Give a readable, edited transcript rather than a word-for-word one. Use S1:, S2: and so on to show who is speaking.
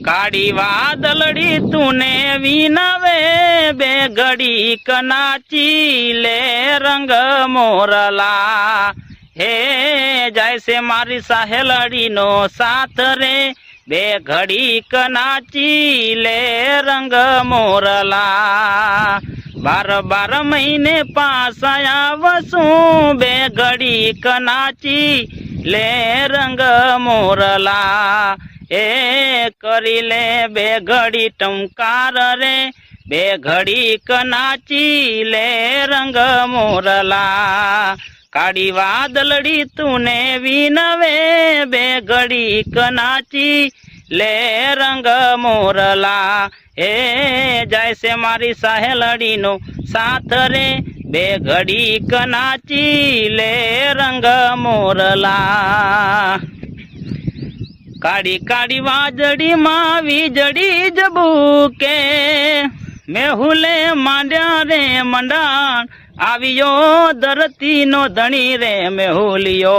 S1: काड़ी वादलड़ी तूने विनवे बे घड़ी कनाची ले रंग मोरला हे जैसे मारी साहेलड़ी नो साथ रे बे घड़ी कनाची ले रंग मोरला 12 महीने पास आया वसू बे घड़ी कनाची ले रंग मोरला ए करी ले बे घड़ी टंकार रे बे घड़ी कनाची ले रंग मोरला काड़ी वादलड़ी तूने विनवे बे घड़ी कनाची ले रंग मोरला ए जैसे मारी साहेलड़ी नो साथ रे बे घड़ी कनाची ले रंग मोरला काड़ी काड़ी वाजड़ी माँ वीजड़ी जबूके मेहुले मांड्या रे मंडाण आवियो धरती नो धणी रे मेहुलियो।